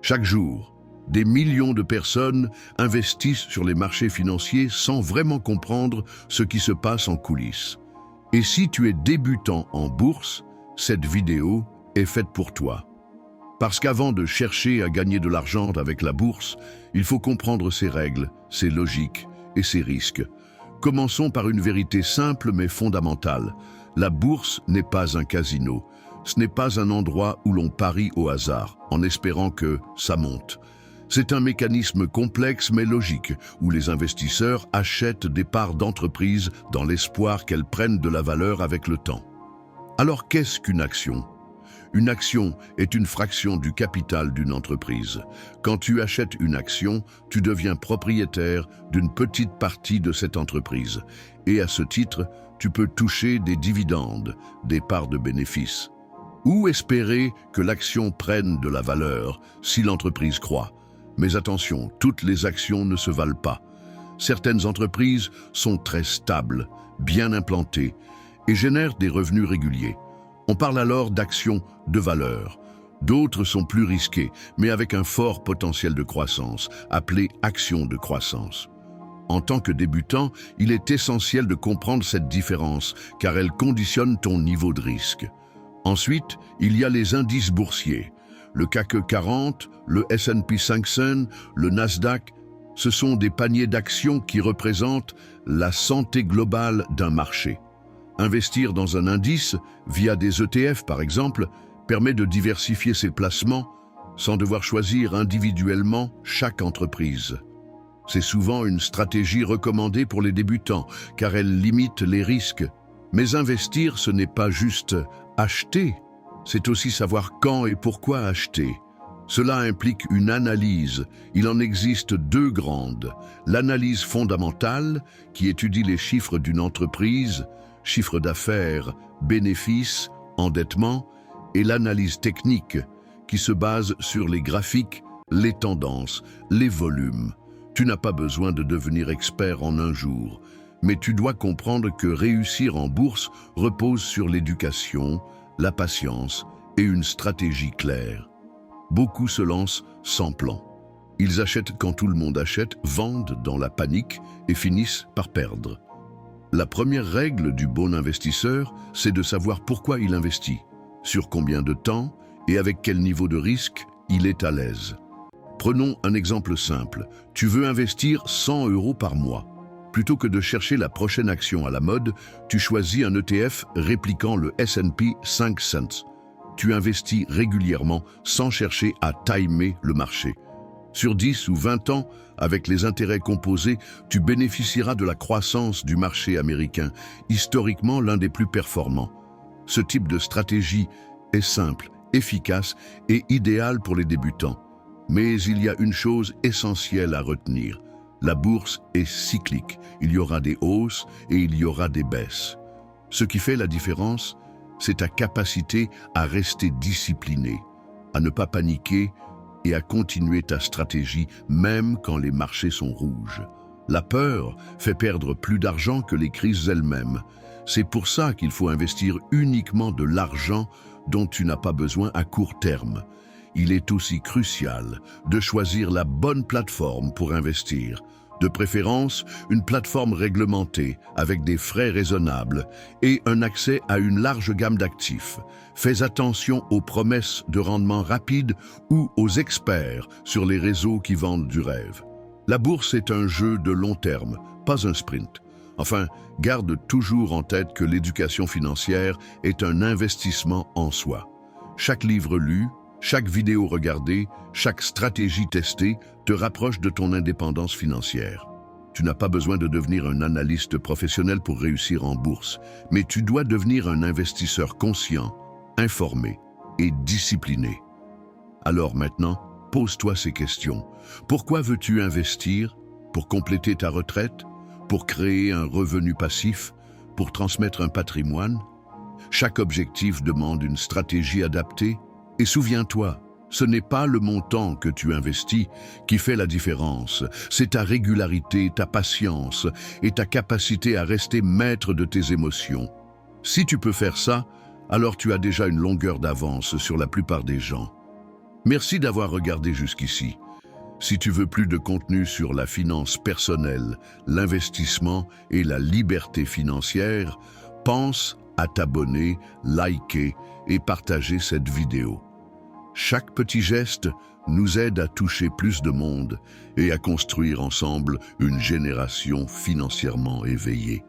Chaque jour, des millions de personnes investissent sur les marchés financiers sans vraiment comprendre ce qui se passe en coulisses. Et si tu es débutant en bourse, cette vidéo est faite pour toi. Parce qu'avant de chercher à gagner de l'argent avec la bourse, il faut comprendre ses règles, ses logiques et ses risques. Commençons par une vérité simple mais fondamentale. La bourse n'est pas un casino. Ce n'est pas un endroit où l'on parie au hasard, en espérant que ça monte. C'est un mécanisme complexe mais logique, où les investisseurs achètent des parts d'entreprises dans l'espoir qu'elles prennent de la valeur avec le temps. Alors qu'est-ce qu'une action ? Une action est une fraction du capital d'une entreprise. Quand tu achètes une action, tu deviens propriétaire d'une petite partie de cette entreprise. Et à ce titre, tu peux toucher des dividendes, des parts de bénéfices. Ou espérer que l'action prenne de la valeur si l'entreprise croît. Mais attention, toutes les actions ne se valent pas. Certaines entreprises sont très stables, bien implantées et génèrent des revenus réguliers. On parle alors d'actions de valeur. D'autres sont plus risquées, mais avec un fort potentiel de croissance, appelées actions de croissance. En tant que débutant, il est essentiel de comprendre cette différence, car elle conditionne ton niveau de risque. Ensuite, il y a les indices boursiers. Le CAC 40, le S&P 500, le Nasdaq, ce sont des paniers d'actions qui représentent la santé globale d'un marché. Investir dans un indice, via des ETF par exemple, permet de diversifier ses placements sans devoir choisir individuellement chaque entreprise. C'est souvent une stratégie recommandée pour les débutants, car elle limite les risques. Mais investir, ce n'est pas juste acheter, c'est aussi savoir quand et pourquoi acheter. Cela implique une analyse. Il en existe deux grandes. L'analyse fondamentale, qui étudie les chiffres d'une entreprise, chiffre d'affaires, bénéfices, endettement, et l'analyse technique, qui se base sur les graphiques, les tendances, les volumes. Tu n'as pas besoin de devenir expert en un jour, mais tu dois comprendre que réussir en bourse repose sur l'éducation, la patience et une stratégie claire. Beaucoup se lancent sans plan. Ils achètent quand tout le monde achète, vendent dans la panique et finissent par perdre. La première règle du bon investisseur, c'est de savoir pourquoi il investit, sur combien de temps et avec quel niveau de risque il est à l'aise. Prenons un exemple simple. Tu veux investir 100 € par mois. Plutôt que de chercher la prochaine action à la mode, tu choisis un ETF répliquant le S&P 500. Tu investis régulièrement sans chercher à timer le marché. Sur 10 ou 20 ans, avec les intérêts composés, tu bénéficieras de la croissance du marché américain, historiquement l'un des plus performants. Ce type de stratégie est simple, efficace et idéal pour les débutants. Mais il y a une chose essentielle à retenir. La bourse est cyclique. Il y aura des hausses et il y aura des baisses. Ce qui fait la différence, c'est ta capacité à rester discipliné, à ne pas paniquer et à continuer ta stratégie même quand les marchés sont rouges. La peur fait perdre plus d'argent que les crises elles-mêmes. C'est pour ça qu'il faut investir uniquement de l'argent dont tu n'as pas besoin à court terme. Il est aussi crucial de choisir la bonne plateforme pour investir. De préférence, une plateforme réglementée avec des frais raisonnables et un accès à une large gamme d'actifs. Fais attention aux promesses de rendement rapide ou aux experts sur les réseaux qui vendent du rêve. La bourse est un jeu de long terme, pas un sprint. Enfin, garde toujours en tête que l'éducation financière est un investissement en soi. Chaque livre lu, chaque vidéo regardée, chaque stratégie testée te rapproche de ton indépendance financière. Tu n'as pas besoin de devenir un analyste professionnel pour réussir en bourse, mais tu dois devenir un investisseur conscient, informé et discipliné. Alors maintenant, pose-toi ces questions. Pourquoi veux-tu investir? Pour compléter ta retraite? Pour créer un revenu passif? Pour transmettre un patrimoine? Chaque objectif demande une stratégie adaptée. Et souviens-toi, ce n'est pas le montant que tu investis qui fait la différence, c'est ta régularité, ta patience et ta capacité à rester maître de tes émotions. Si tu peux faire ça, alors tu as déjà une longueur d'avance sur la plupart des gens. Merci d'avoir regardé jusqu'ici. Si tu veux plus de contenu sur la finance personnelle, l'investissement et la liberté financière, pense à t'abonner, liker et partager cette vidéo. Chaque petit geste nous aide à toucher plus de monde et à construire ensemble une génération financièrement éveillée.